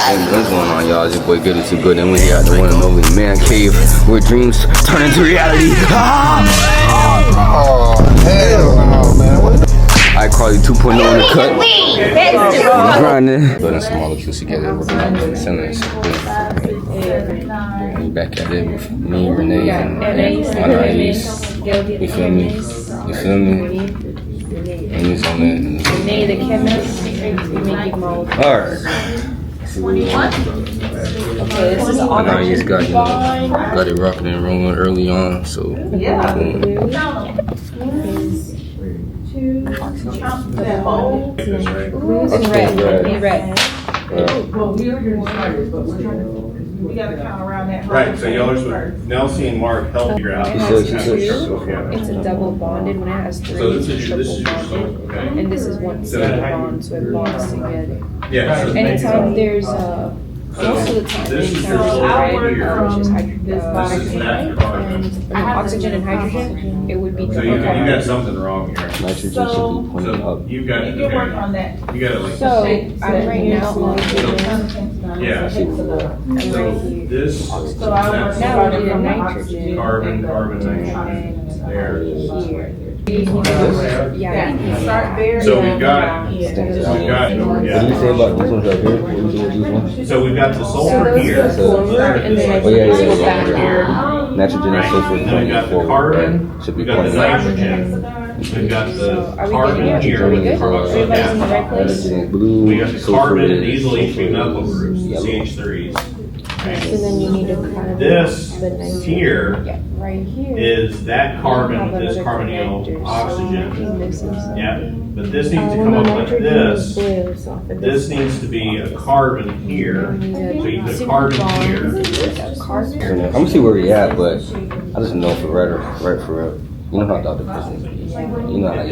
What's going on, y'all? It's your boy Good Is Too Good, and we're here at the one and only man cave where dreams turn into reality. Oh, hell no, man. I Carly 2.0 in the cut. Grinding. Building some molecules together, working on the cylinders. We back at it with me, Renee, and Anais. You feel me? You feel me? And it's on that. Renee, the chemist, we make you mold. Alright. Okay, this is all And I just got it rocking and rolling early on, so yeah. Blues and red. Be red. Well, we are your starters, but we gotta count around that. Right, so y'all are, Nelsie and Mark help figure out. It's a double bonded. When it has three, So it's this is triple your bonded. okay. And this is one single bond, so it bonds together. Yeah. so Anytime there's most of the time, This is anytime there's your red, right here. which is This is that, your bond. and oxygen and hydrogen, it would be So double you got bonded. something wrong here. nitrogen should be pointing So up. you've got, You can work on that. you got it like. So I'm right now on Yeah. I'm right here. This, So I work Now on we do the nitrogen. carbon, nitrogen. There it is. Yeah. Start there. So we've got, What do you say yeah. about these ones right here? What do you say about these ones? So we've got the So sulfur those here. go forward and then I Oh, yeah, go yeah, back yeah. here. Nitrogen and Right, sulfur and then we've pointing got the forward, carbon, right? Should be we've got the pointing up. nitrogen, we've got the So are we carbon good here. here? Are we good? carboxylic Everybody's in the acid. right place? Nitrogen is blue, We got the sulfur carbon, and is- these will each be sulfur methyl is groups, yellow. CH3s. So then you need to kind of This the nitrogen. here Yeah, right here. is that carbon Have with this another carbonyl connector, so oxygen. we're missing something. Yeah, but this needs to Well, come the up like nitrogen is this. blue, so for This needs to be a carbon here. we need So you a put single carbon bond here. with a carbon. I'm gonna see where we at, but I just know for right for real. You know how Dr. Person is. You know how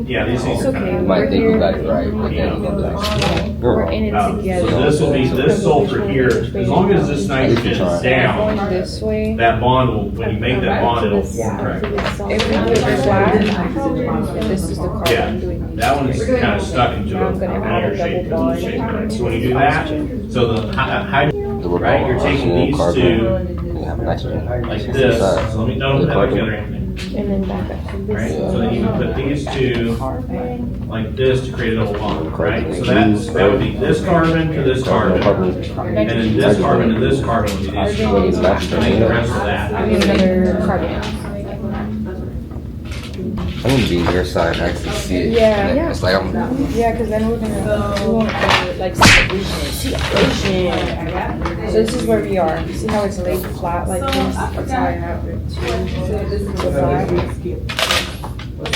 Yeah, these things It's are okay. kind you of. might think you got it right, but then you're gonna be like, you're We're wrong. in it So together. this will be, this sulfur here, as long as this nitrogen is Going down, this way. that bond will, when you make that bond, it'll form correctly. If we do it flat, this is the carbon Yeah, doing these. that one is kind of stuck into Now I'm a gonna add a linear shape double because of the shape. bond. So when you do that, so the hydrogen, right, you're taking these carbon, two you have nitrogen. like this, so let me, don't put that together anything. And then back up to Right, this so then you can put these two carbon. like this to create a double bond, right? So that would be this carbon to this carbon, and then this carbon to this carbon would be these two. What is nitrogen? Make the rest of that. I mean another carbon. I'm gonna be your side, I can see it. Yeah. And it's like I'm. Yeah, because then we want to like separation. So this is where we are. See how it's laid flat like this? That's how I have it too. So this is the flat.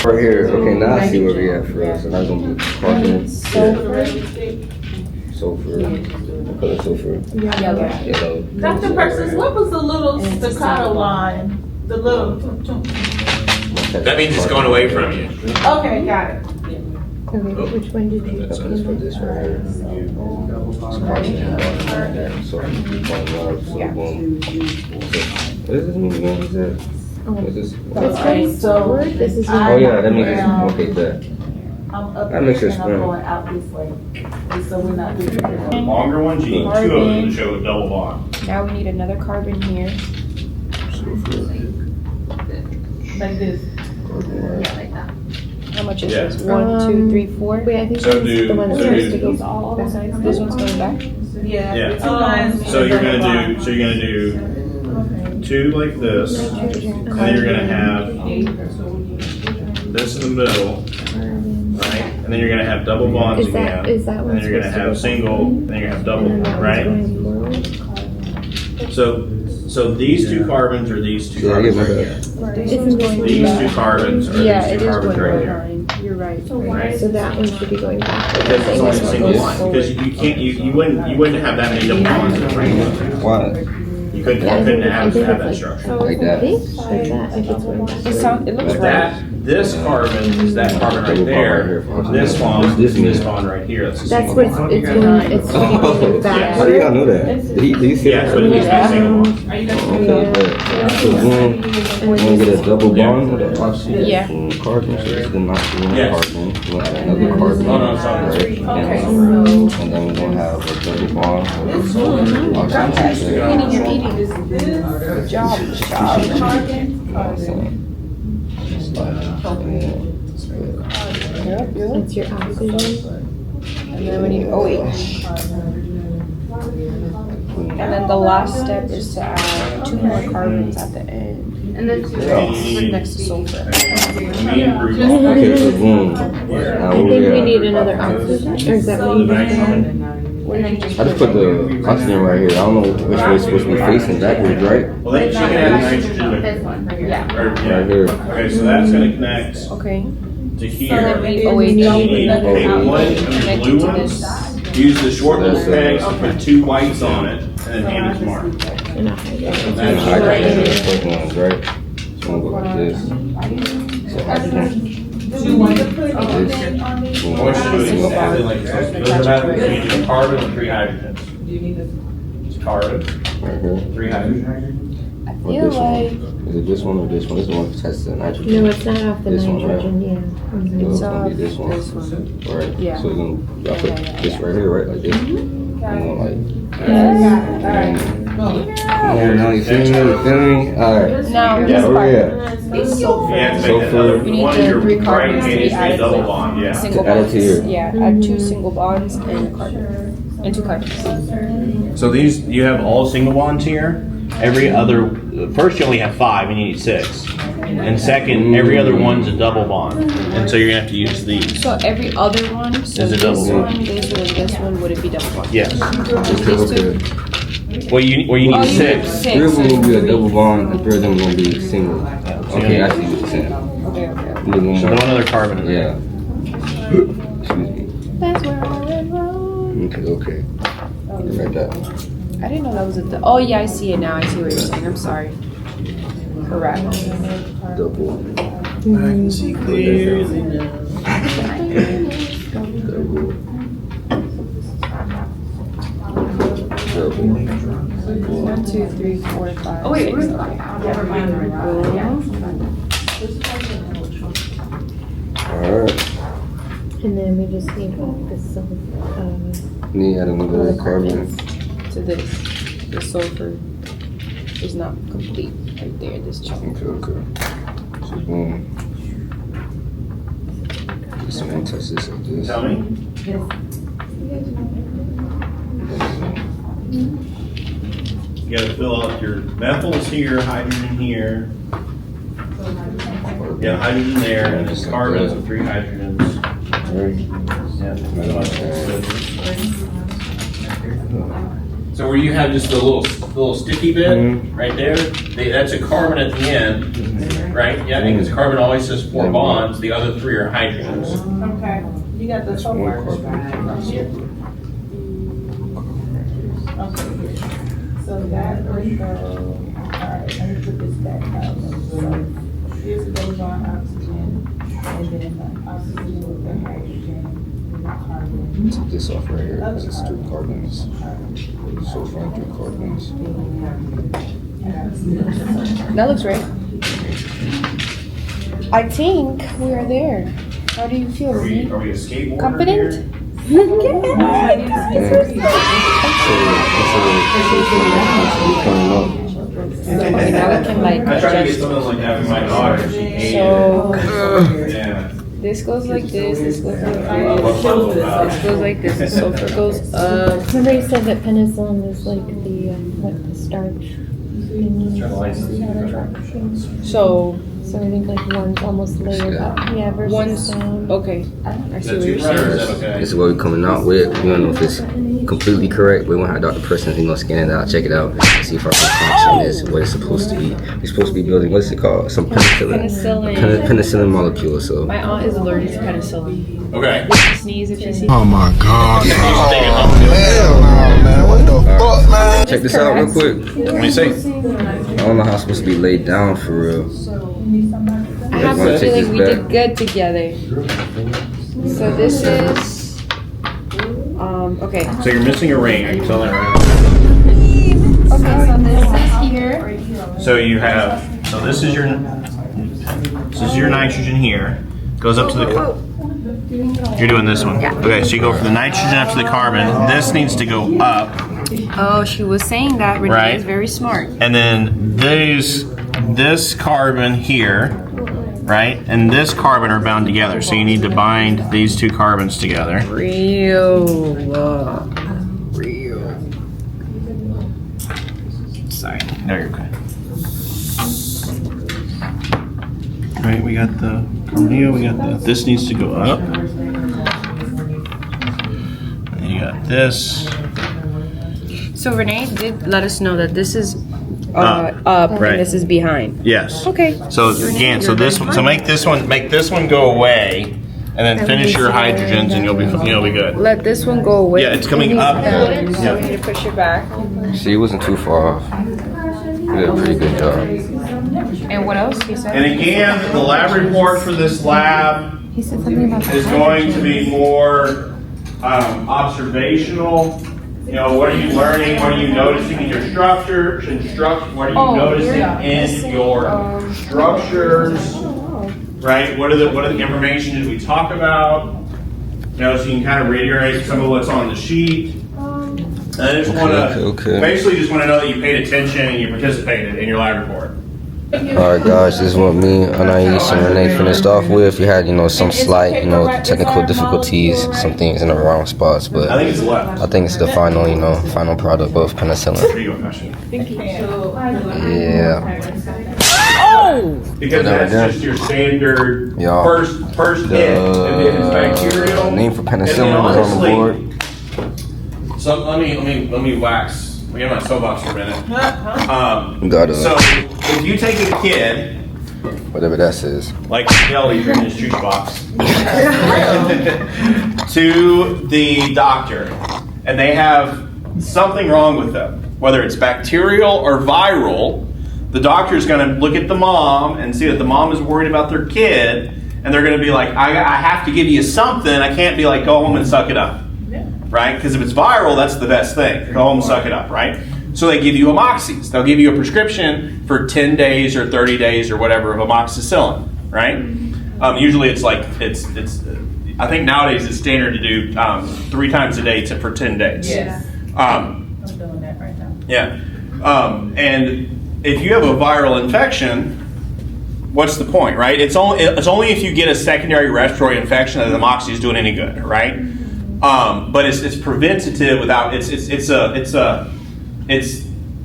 Right here. Okay, now I see where we at for us. So now I'm gonna be carbon, Sulfur. sulfur. What color sulfur? Yellow. Yellow. Dr. Persis, what was the little staccato line? The little. That means it's going away from you. Okay, got it. Okay, which one did you? That's for this right here. It's carbon. Sulfur. Yeah. Boom. What does this mean again? What is that? What is this? So This is Oh yeah, that means it's okay. That. I'm up That makes here it and I'm square. going out this way. So we're not doing The it. longer ones, you need two of them to show a double bond. Now we need another carbon here. Like this. How much is Yeah. this? 1, 2, 3, 4. Wait, I think So that's do- the one so that do- has to go all This one's going back. Yeah. Yeah. Two lines. So you're gonna do two like this, and then you're gonna have this in the middle, right? And then you're gonna have double bonds Is that again. is that And one then you're gonna have single, then you're gonna have double, and that right? one's going forward? So these two carbons are these two Yeah, carbons yeah, right but- here. This is going These back. two carbons are Yeah, these it two is carbons going right back. here. You're right. Right. So that one should be going back. Because it's only a single one. Because you can't, you wouldn't have that many double bonds in a ring. Why? You couldn't Yeah, I have think that it's structure. Like that. like that, if it's going back. It looks But right. that This carbon is that carbon right there. This bond is this bond right here. That's, That's what it's doing. It's putting it back. How do y'all know that? Did he say yeah, that? so it needs to be a single bond. So one get a double bond with an oxygen Yeah. carbon, so it's the oxygen Yes. carbon. We'll add another carbon. Oh, no, sorry. Right? Okay. And then we're gonna have a double bond with oxygen. You're eating. Good job. Good job. That's your oxygen. And then when you OH. And then the last step is to add 2 more carbons at the end. And then next to sulfur. Okay, so boom. Now I think we need another oxygen. Or is that what you just said? I just put the oxygen right here. I don't know which way it's supposed to be facing backwards, right? Well, they should add nitrogen to it. Yeah. Or, yeah. Right here. Okay, so that's going to connect Okay. to So then here. we You OH. need a one and a Connect blue to one. this. Use the short little pegs and put 2 whites on it, and then hand it to Mark. And hydrogen is the first ones, right? So I'm gonna go like this. So hydrogen. What we should do is add it like this. Those are between a carbon and 3 hydrogens. It's carbon, Right here. 3 hydrogens. Or Feel this one. like Is it this one or this one? This one tests the nitrogen. No, it's not off the This one, right? nitrogen, yeah. So Mhm. it's gonna be this one. this one. Right. Yeah. So you're gonna put this right here, right? Like this. And then like. Come on now, you feel me? You feel me? Alright. Now, Yeah, this where part we at? is sulfur. You have to make Sulfur. another We need one of the your 3 right carbons to hand be needs to be a added double with bond, yeah. single To add it bonds. to here. Yeah, add 2 single bonds and a carbon. And 2 carbons. So these, you have all single bonds here. Every other, first you only have 5 and you need 6. And second, every other one's a double bond. And so you're gonna have to use these. So every other one, so Is a this double one, bond. this one would it be double bond? Yes. Okay. Well, you Oh, need you 6. need 6. Three of them so will be a 3. double bond, and 3 of them will be single. Okay, I see what you're saying. Okay. We need one So more. one other carbon in there. Yeah. Excuse me. That's where I went wrong. Okay. Right that. I didn't know that was oh yeah, I see it now. I see what you're saying. I'm sorry. Correct. Double. I can see clearly now. Double. Double. 1, 2, 3, 4, 5. Oh, wait, 6. where's Okay. Never mind. Alright. And then we just need this sulfur. Need add another carbon. To this, the sulfur is not complete right there. This chunk. Okay. So boom. This one touch this like this. Tell me. You gotta fill out your methyls here, hydrogen here. Yeah, hydrogen there, and then carbons with 3 hydrogens. So where you have just the little sticky bit right there, that's a carbon at the end, right? Yeah, because carbon always says 4 bonds. The other 3 are hydrogens. Okay, you got the One sulfur. carbon. Okay, so that would go, alright, let me put this back out. So here's the double bond oxygen, and then the oxygen with the hydrogen, and the carbon. Take this off right here because it's 3 carbons. So far, 3 carbons. That looks right. I think we are there. How do you feel? Are we a skateboarder Confident? here? Okay, now we can like I tried to get adjust. something like that with my daughter. She hated So it. Yeah. this goes like this. This goes like What this. bubble about? This goes like this. The sulfur goes up. Remember you said that penicillin is like the starch. So So I think like one's almost layered up. Yeah, versus one's down. okay. I see what That's you're right. saying. Is that okay? This is what we're coming out with. We don't know if it's completely correct. We won't have Dr. Person, he's gonna scan it out, check it out, and see if our concoction is what it's supposed to be. We're supposed to be building, what's it called? Some penicillin. Penicillin. Penicillin molecule, so. My aunt is allergic to penicillin. Okay. If she sneezes, if she sees. Oh my god. Take it home. Hell no, man. What the fuck, man? Check this out real quick. Let me see. I don't know how it's supposed to be laid down for real. I have wanna a take feeling we this did good together. So this is, okay. So you're missing a ring. I can tell that right. Okay, so this is here. So you have. So this is your nitrogen here. Goes up to the. You're doing this one. Yeah. Okay, so you go from the nitrogen up to the carbon. This needs to go up, Oh, she was saying that. Renee Right. is very smart. and then this carbon here, right, and this carbon are bound together. So you need to bind these two carbons together. Real. Sorry. No, you're okay. Right, we got the carbonyl, we got the, this needs to go up. And you got this. So Renee did let us know that this is Up, up right. and this is behind. Yes. Okay. So again, so this one, so make this one go away, and then finish your hydrogens, and you'll be good. Let this one go away. Yeah, it's coming up now. So we Yeah. need to push it back. See, it wasn't too far off. You did a pretty good job. And what else he said? And again, the lab report for this lab He said something about is going to be more observational. You know, what are you learning? What are you noticing in your structure? What are you noticing in your structures? Right? What are the information did we talk about? You know, so you can kind of reiterate some of what's on the sheet. And I just want to Okay. basically just want to know that you paid attention and you participated in your lab report. Alright guys, this is what me, Anais, and Renee finished off with. We had, some slight, technical difficulties, some things in the wrong spots, I but think it's left. I think it's the final, final product of penicillin. There you go, Passion. Yeah. Because that's just your standard Yeah. first hit, and then it's bacterial. Name for And then penicillin is on the board. So let me wax. We have my soapbox for a minute. Got So if you take a kid, whatever that says. like Kelly in his juice box, to the doctor, and they have something wrong with them, whether it's bacterial or viral, the doctor is going to look at the mom and see that the mom is worried about their kid, and they're going to be like, I have to give you something. I can't be like, go home and suck it up. Right? Because if it's viral, that's the best thing. Go home and suck it up, right? So they give you amoxis. They'll give you a prescription for 10 days or 30 days or whatever of amoxicillin, right? Usually it's like, it's. I think nowadays it's standard to do 3 times a day for 10 days. Yes. Um, I'm doing that right now. yeah. And if you have a viral infection, what's the point, right? It's only if you get a secondary respiratory infection that the amoxicillin is doing any good, right? But it's preventative without it's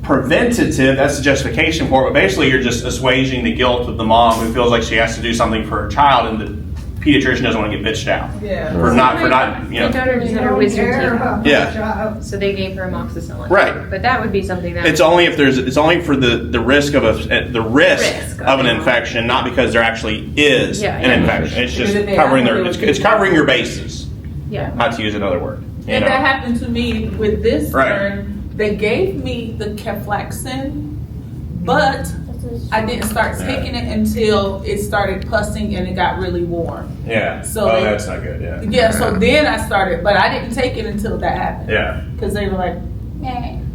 preventative. That's the justification for it. But basically, you're just assuaging the guilt of the mom who feels like she has to do something for her child, and the pediatrician doesn't want to get bitched out for not My daughter just had her wisdom teeth. Yeah. So they gave her amoxicillin. Right. But that would be something that. It's only for the risk of an infection, not because there actually is an infection. It's just covering it's covering your bases. Yeah. Not to use another word. And that happened to me with this Right. burn. They gave me the Keflaxin, but I didn't start taking it until it started pussing and it got really warm. Yeah. So That's not good. Yeah. Yeah, so then I started, but I didn't take it until that happened. Yeah. Because they were like,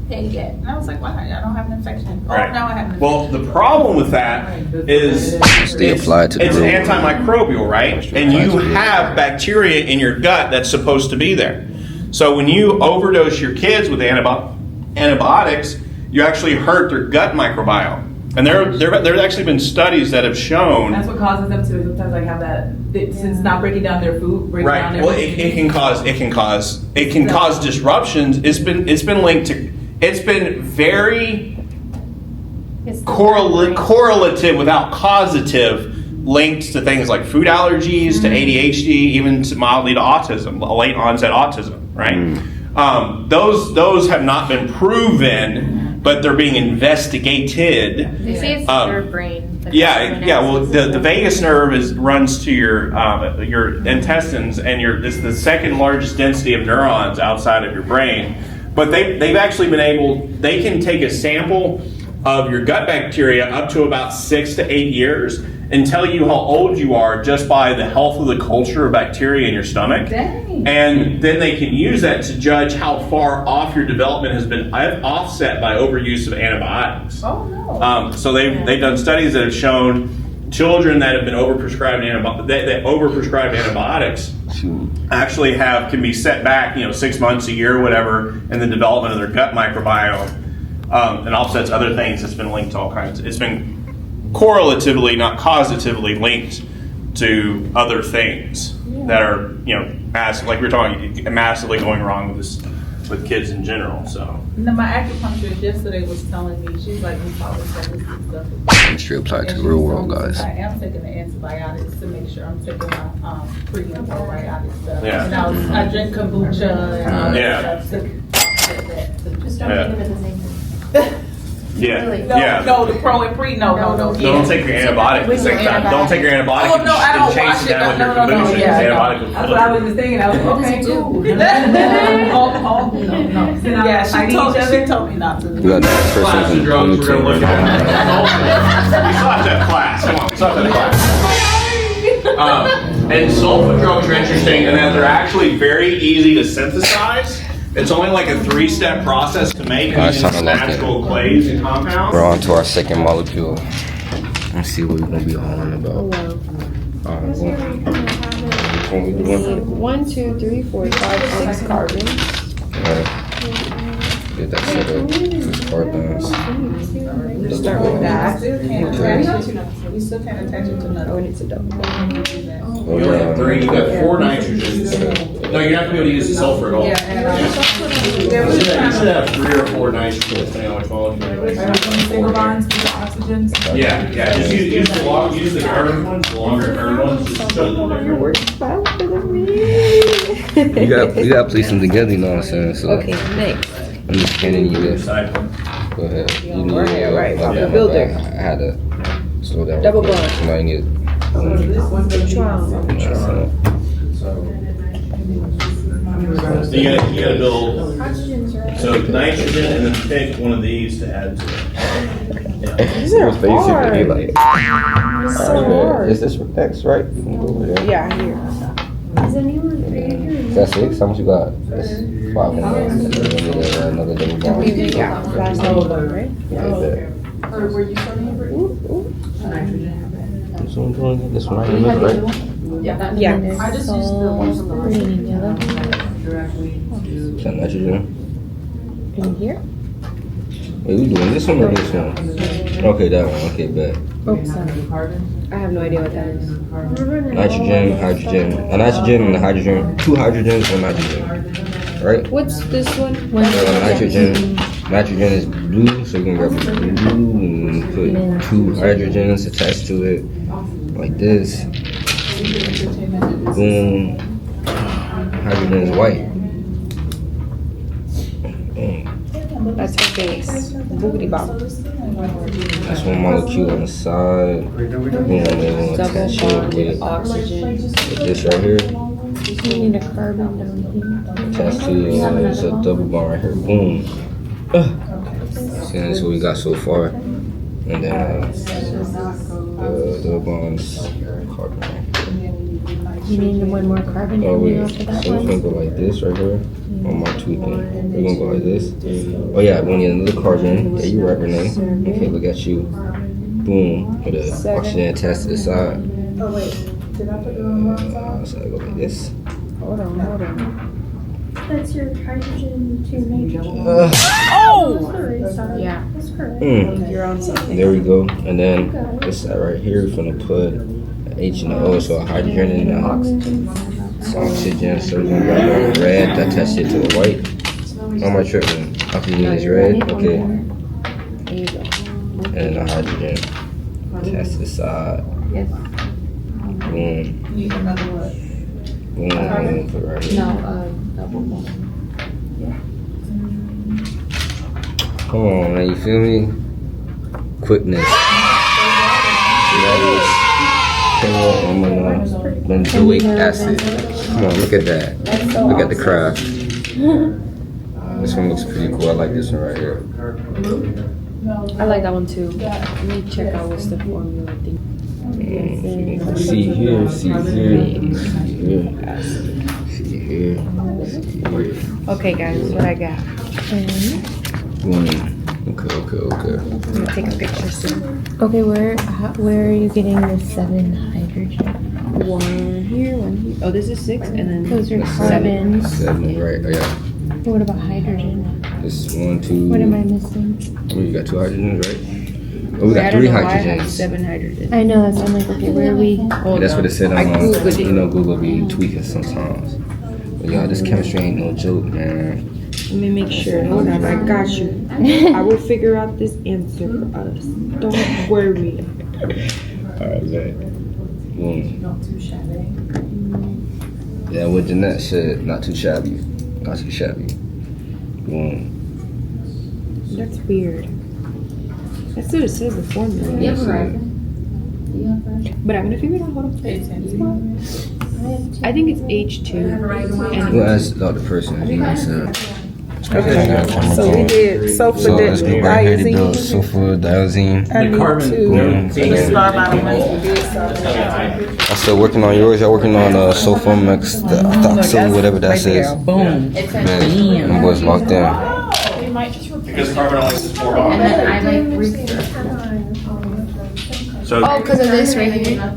take it. And I was like, why? I don't have an infection. Oh, Right. now I have an infection. Well, the problem with that is Stay applied to the it's root. antimicrobial, right? And you have bacteria in your gut that's supposed to be there. So when you overdose your kids with antibiotics, you actually hurt their gut microbiome. And there's actually been studies that have shown. That's what causes them to sometimes like have that. Since not breaking down their food, breaking down Right. their Well, it can cause disruptions. It's been linked to. It's been very correlative without causative linked to things like food allergies, to ADHD, even to mildly to autism, late onset autism. Right. Those have not been proven, but they're being investigated. They say it's your brain. Yeah. Well, the vagus nerve runs to your intestines, and it's the second largest density of neurons outside of your brain. But they've actually been able. They can take a sample of your gut bacteria up to about 6 to 8 years, and tell you how old you are just by the health of the culture of bacteria in your stomach. Dang. And then they can use that to judge how far off your development has been offset by overuse of antibiotics. Oh, no. So they've done studies that have shown children that have been overprescribed antibiotics actually can be set back, 6 months, a year, whatever, in the development of their gut microbiome, and offsets other things. It's been linked to all kinds. It's been correlatively, not causatively, linked to other things that are, like we were talking, massively going wrong with kids in general. So. No, my acupuncturist yesterday was telling me, she's like, we probably said this and stuff. Chemistry applied to the real world, guys. I am taking the antibiotics to make sure I'm taking my pre and probiotic stuff. Yeah. And I drink kombucha and all Yeah. that stuff. Just don't take them at the same time. Yeah. No, Yeah. no, the pro and pre, no. Don't take your antibiotics at the same time. Don't take your antibiotics Oh, no, I don't and chase watch it it. down with your No, kombucha. yeah, Because no. antibiotics will That's kill what I you. was just thinking. I was like, okay, cool. No. Yeah, she told me not to. We got that Class person of in drugs we're going to look right at. We still have that class. Come on, we still have that class. And sulfa drugs are interesting in that they're actually very easy to synthesize. It's only like a 3-step process to make using sounded like natural clays and compounds. We're on to our second molecule. Let's see what we're gonna be on about. What we doing? 1, 2, 3, 4, 5, 6 carbons. Get that set up. 6 carbons. Start with that. We still can't attach it to Oh, nothing. it's a double. You only have 3, you got 4 nitrogens. No, you're not gonna be able to use the sulfur at all. Yeah, and You should have 3 or 4 nitrogens depending on which molecule. single bonds with the oxygens. Yeah. Just use the carbon ones, the longer carbon ones. Just show them You're working faster than me. You gotta place them together, you know what I'm saying? So Okay, next. I'm just handing you this. Recycle. Go ahead. You need Right, my I'm bad, a my builder. bad. I had to slow down. Double real quick. bond. Somebody need So you gotta build. So nitrogen, and then pick one of these to add to it. These are hard. like, It's so hard. is this X, right? You can go over there. Yeah, here. Is anyone ready? That's 6. How much you got? That's 5. Another double bond. Yeah, last double bond, right? Yeah, I bet. This one doing it? This one right here, right? Yeah. I just used the one from the Green and yellow. Is that nitrogen? In here? Wait, we doing this one or this one? Okay, that one. Okay, bet. Oh, sorry. I have no idea what that is. Nitrogen, hydrogen. A nitrogen and a hydrogen. 2 hydrogens, 1 nitrogen. Right? What's this one? Nitrogen. Nitrogen is blue, so you can grab blue and put 2 hydrogens attached to it, like this. Boom. Hydrogen is white. Boom. That's her base. Boogity bop. That's 1 molecule on the side. Boom. Then we'll attach it with Oxygen. this right here. You need a carbon down Attached to it's a double bond right here. Boom. See, that's what we got so far. And then double bonds, carbon. You need one more carbon Oh wait, after that so we're one? gonna go like this right here. On my tweaking. We're gonna go like this. Oh yeah, we need another carbon. Yeah, you're right, Renee. Okay, look at you. Boom. With the oxygen attached to the side. Oh, wait. Did I put the wrong side? So I go like this. Hold on. That's your hydrogen to nitrogen. Oh! Sorry. Yeah. That's correct. You're on something. There we go. And then this side right here, we're gonna put an H and an O, so a hydrogen and an oxygen. Oxygen, so we're gonna grab the red, attach it to the white. How am I tripping? Oxygen is red, okay. There you go. And then the hydrogen. Attach to the side. Yes. Boom. Need another what? Boom. Put it right here. No, double bond. Come on, man, you feel me? Quickness. Benzoic acid. Come on, look at that. Look at the craft. This one looks pretty cool. I like this one right here. I like that one too. Let me check out what's the formula thing. See here, see here, see here. Okay, guys, what I got? Okay. I'm gonna take a picture soon. Okay, where are you getting the 7 hydrogen? One here, one here. Oh, this is 6, and then Those are That's carbons. 7, right? Oh, yeah. What about hydrogen? This 1, 2. What am I missing? Oh, you got 2 hydrogens, right? Oh, we I got don't 3 know why I have hydrogens. 7 hydrogens. I know that's. I'm like, okay, where are we? Yeah, that's what it said I on. Googled it. You know, Google be tweaking sometimes. But y'all, this chemistry ain't no joke, man. Let me make sure. Hold on, I got you. I will figure out this answer for us. Don't worry. Alright, good. Boom. Not too shabby. Yeah, what Jeanette said, not too shabby. Not too shabby. Boom. That's weird. That's what it says the formula. That's it. But I'm gonna figure it out. Hold on. I think it's H2. And Well, that's the other person. You know what I'm saying? Okay, so we did So let's go right here to build sulfur sulfur diazine. I need Boom. to And then- start by the ones we did start. I'm still working on yours. Y'all working on sulfomex, the toxin, whatever that says. Boom. Man, them boys locked in. Because carbon only has 4 bonds. So Oh, because of this right here.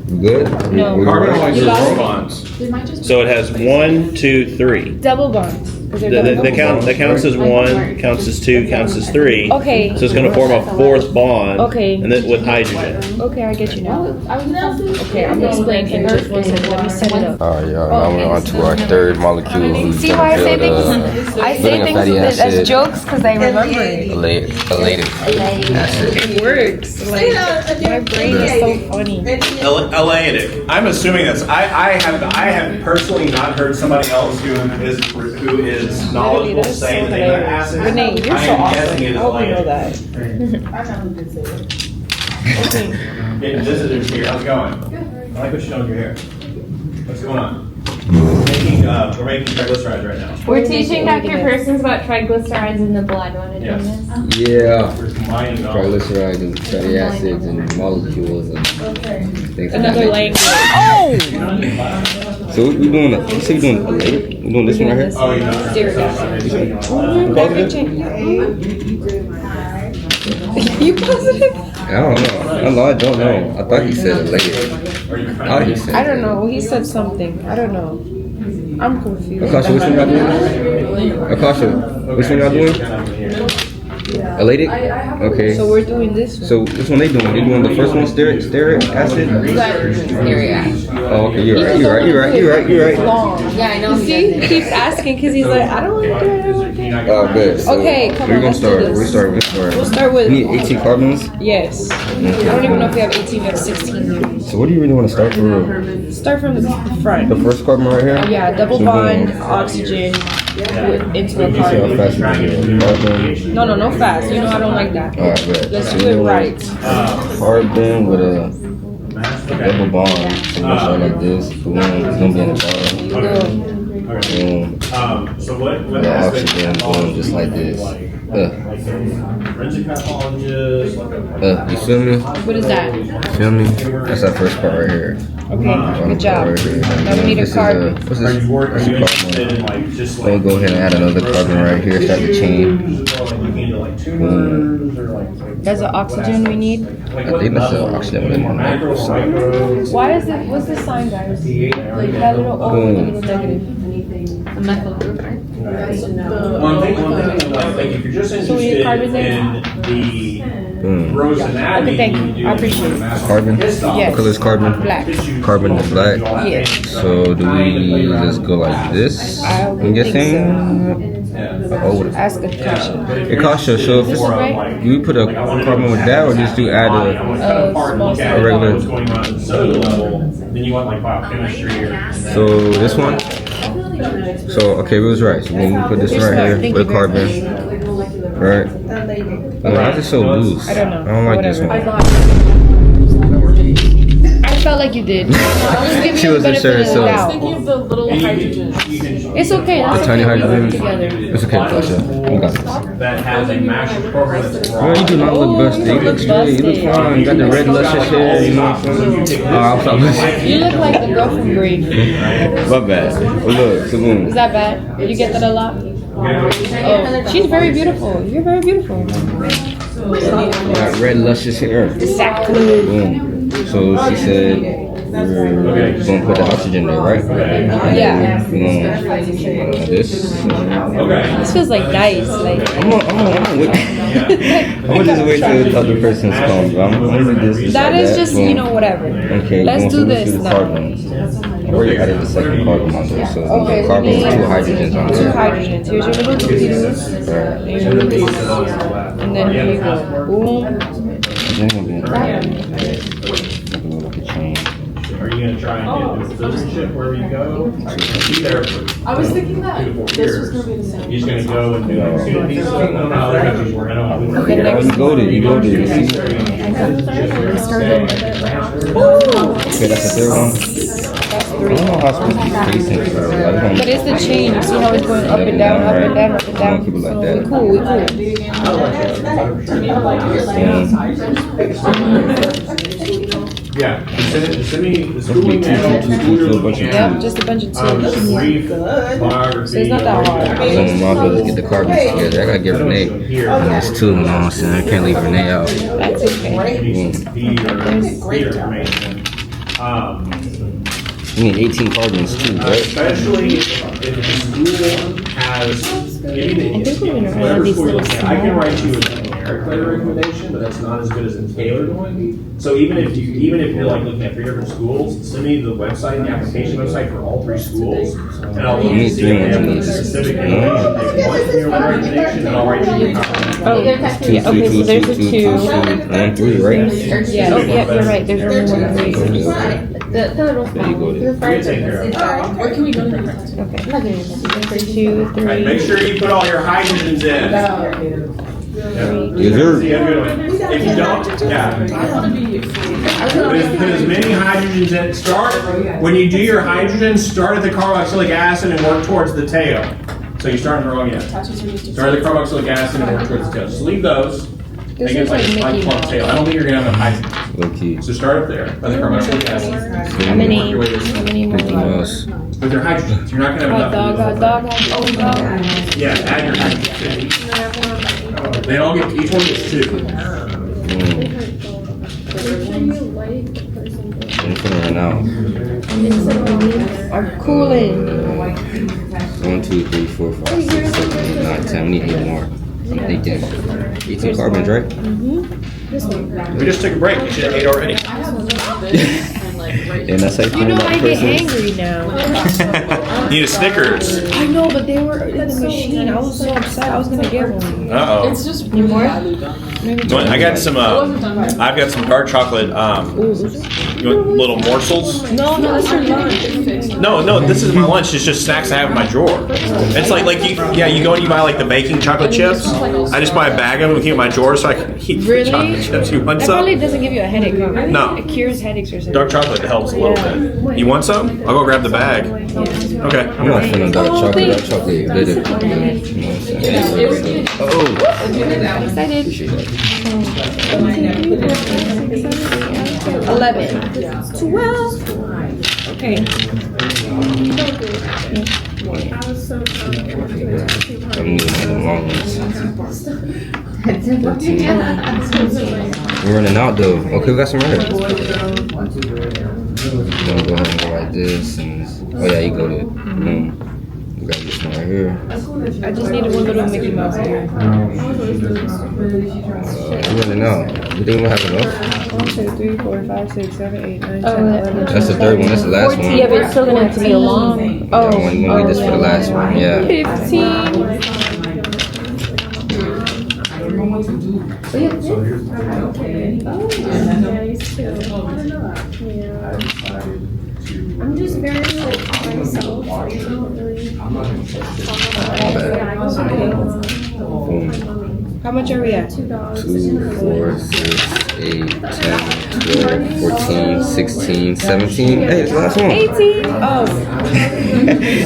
You good? No. carbon only You has lost 4 it. bonds. So it has 1, 2, 3. Double bonds. 'Cause they're double bonds. That counts as 1, counts as 2, counts as 3. Okay. So it's going to form a 4th bond. Okay. And then with hydrogen. Okay, I get you now. Okay, I'm gonna explain in just 1 second. Let me set it up. Alright, y'all. Now we're on to our third molecule. Who's See gonna why I say build, things? I say building a things fatty as acid. jokes because I remember it. Elated acid. It works. Like, my brain is so funny. Elated. I'm assuming that's. I have personally not heard somebody else who is knowledgeable That is so say that they have hilarious. acid. Renee, you're I so am guessing awesome. it is I hope you know elated. that. I know who did say it. Getting visitors here. How's it going? I like what you're doing with your hair. What's going on? We're making triglycerides right now. We're teaching Dr. Persons about triglycerides in the blood. Want to do Yes. this? Yeah. We're combining all. Triglycerides and fatty acids and molecules and things like Another that. language. So we doing you say we doing elated? We doing this one right here? Oh, you know. Serious acid. Positive? You positive? I don't know. I don't know. I thought he said elated. I thought he said I don't know. He said something. I don't know. I'm confused. Akasha, which one y'all doing? Akasha, which one y'all doing? Elated? Okay. So we're doing this one. So which one they doing? They doing the first one, stearic acid? Oh, okay, you're right. Long. Yeah, I know. You see, he keeps asking because he's like, I don't want to do it. I don't want to do it. Oh, good. So Okay, come we're on, gonna let's do start. this. We'll start with. We need 18 carbons. Yes. I don't even know if we have 18, we have 16 now. So what do you really want to start for? Start from the The front. first carbon right here? Yeah, double So bond, boom. oxygen, into a Let's see how carbon. fast we can do it. Carbon. No fast. You know I don't like that. Alright, good. Let's So do we're it doing right. Carbon with a double bond. So we're starting like this. Boom. It's gonna be in the bottom. You go. Boom. So what The oxygen. Boom. Just like this. Forensic pathologist, like You feel me? What is that? Feel me? That's our first part right here. Okay, good job. Right here. Now we need a This is carbon. What's Are this? you That's a interested in carbon. like just Let me go ahead and add another carbon right here. Start the chain. looking into like tumors or like That's the oxygen we need. I think that's the oxygen with my micros. Why is it? What's the sign, guys? That little O and the little negative. A methyl group, right? One thing, like if you're just So we need interested carbon there? in the Boom. gross anatomy, Okay, thank you. do I appreciate it. Carbon? Yes. What color is carbon? Black. Carbon is black. Yes. So do we just go like this? I would I'm think guessing. Oh, Ask a question. Akasha, so if This is right? do we put a carbon with that or just do add a Small a regular? what's going on at the cellular level, then you want like biochemistry or So this one? So okay, we was right. So when we put this right here Thank with a you very carbon, right? Oh, why is it so loose? I don't know. I don't like this Whatever. one. I felt like you did. Just give me She the wasn't benefit sure, of the so- doubt. Thinking of the little hydrogen. It's okay. That's Tiny okay. We hydrogen. work together. It's okay, Tasha. You got this. That has a master's program that's Girl, you do not look busted. You look straight. You look fine. You got the red luscious hair. You know what I'm saying? Oh, I'm sorry. You look like the girl from Green. My bad. Well, look, Is Kaboom. that bad? You get that a lot? Oh, she's very beautiful. You're very beautiful. Got red luscious hair. Exactly. Boom. So she said we're gonna put the oxygen there, right? Yeah. We're gonna this. This feels like dice. Like I'm gonna wait. I'm gonna just wait till the other person's come. Bro. I'm gonna do this. that like is just Boom. whatever. Okay. Let's boom. do So this the now. carbons. I already added the second carbon on there, so Okay, the carbons, let me- 2 hydrogens on Two there. hydrogens. Here's your little tubes. Right. Here's your little tubes. And then here you go. Boom. Then we'll be like a little change. Are you gonna try and get the citizenship wherever you go? Be there for I was thinking that 2 to 4 this years. was gonna be the same. You're just gonna go and do like student visa. I don't know how other countries work. I know how we work. The Oh, next you go there. You go there. You see? Okay, that's the third one. I don't know how it's supposed to be facing. But it's the chain. You see how it's going up and down, up and down, up and I don't down. keep it like We that. cool. We cool. Yeah. Send me the Must be schooling two, manual, two, two, school two, a bunch of Yep, two. just a bunch of a tubes. brief biography. So it's not that hard. Then my brother get the carbons together. I gotta get Renee. And there's 2, you know what I'm saying? I can't leave Renee out. That's okay. Peter information. You need 18 carbons too, right? Especially if the school has, maybe think we're gonna run whatever these school you're little looking at, I can write you a generic letter of recommendation, but that's not as good as a tailored one. So even if you're like looking at 3 different schools, send me the website, the application website for all 3 schools, and I'll You need see if 3 they have the ones. specific information they want from your letter of recommendation, and I'll write you a copy. Oh, yeah. Okay, so there's a 2. 1, 3, right? Yeah, oh, yeah, you're right. There's only 1 3. Okay, okay. There you go. There. We're gonna take care of it. Where can we go to? Okay. 2, All right, 3. make sure you put all your hydrogens in. Yes, sir. See, a good one. If you don't, yeah. Put as many hydrogens in. Start, when you do your hydrogen, start at the carboxylic acid and work towards the tail. So you're starting the wrong end. Start at the carboxylic acid and work towards the tail. Just leave those. This Make it is like like Mickey plump Mouse. tail. I don't think you're gonna have enough hydrogen. Low key. So start up there, by the carboxylic acid. How many? Work your way this How way. many more? Mickey Mouse. With your hydrogens, you're not gonna have Hot enough. dog, dog. Yeah, add your hydrogen. They all get, each one gets 2. Can you like the person? I'm finna run out. I'm cooling. 1, 2, 3, 4, 5, 6, 7, 8, 9, 10. We need 8 more. I'm thinking 18 carbons, right? We just took a break. You should have 8 already. And that's like You know I get angry now. Need a Snickers. I know, but they were in the machine. I was so upset. I was gonna get one. Uh-oh. It's just Need more? I got some, I've got some dark chocolate, you want little morsels? No, that's your lunch. No, this is my lunch. It's just snacks I have in my drawer. It's like you go and you buy like the baking chocolate chips. I just buy a bag of them and keep in my drawer so I can eat the Really? chocolate chips. You want That some? probably doesn't give you a headache, huh? No. It cures headaches or something. Dark chocolate helps a little bit. You want some? I'll go grab the bag. Okay. I'm not feeling dark chocolate. Dark chocolate bitter. You know what I'm saying? Oh, Excited. appreciate that. 11. 12. Okay. I'm needing one of the long ones. 13. We're running out though. Okay, we got some right. I'm gonna go ahead and go like this. And, oh yeah, you go to. We got this one right here. I just needed one little Mickey Mouse here. We're running out. You think we'll have enough? 1, 2, 3, 4, 5, 6, 7, 8, 9, 10, Oh, 11. That's the third one. That's the last one. Yeah, but it's still gonna have to be a long. Yeah, when we leave this for the last one. Yeah. 15. I'm just very like myself. I don't really. Boom. How much are we at? $2, 4, 6, 8, 10, 12, 14, 16, 17. Hey, it's the last one. 18. Oh,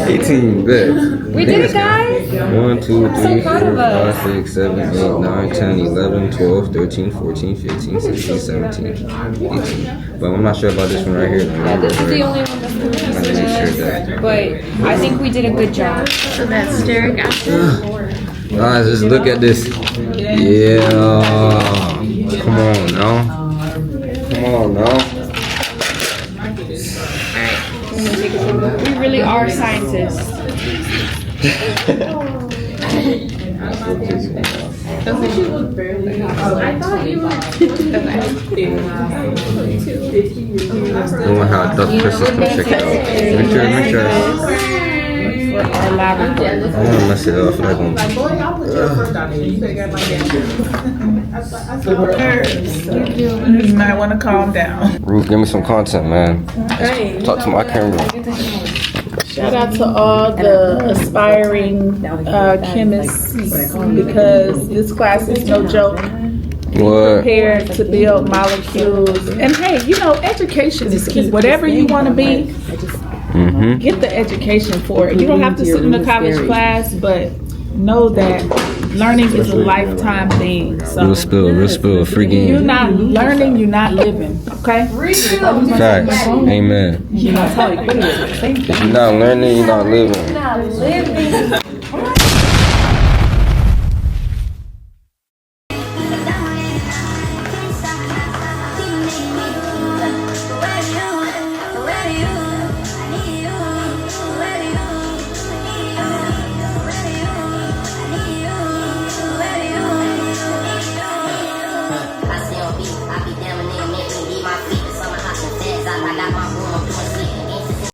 18, bet. we did it, guys. 1, 2, 3, So proud 4, of us. 5, 6, 7, 8, 9, 10, 11, 12, 13, 14, 15, 16, 17, 18. But I'm not sure about this one right here. Yeah, this is the only one that's I didn't make sure that. But I think we did a good job. So that's staring after. Guys, just look at this. Yeah. Come on now. Come on now. We really are scientists. I thought you were. Knowing how Dr. Chris is gonna check it out. Make sure. For our laboratory. I don't wanna mess it up. I feel like I'm Like, boy, I'll put your first on it. You said got my damn. You might want to calm down. Ruth, give me some content, man. Talk to my camera. Shout out to all the aspiring chemists because this class is no joke. What? Prepared to build molecules. And hey, you know, education is key. Whatever you want to be, get the education for it. You don't have to sit in a college class, but know that learning is a lifetime thing. So Real spill, free game. you're not learning, you're not living. Okay? Facts. Amen. You're not learning, you're not living.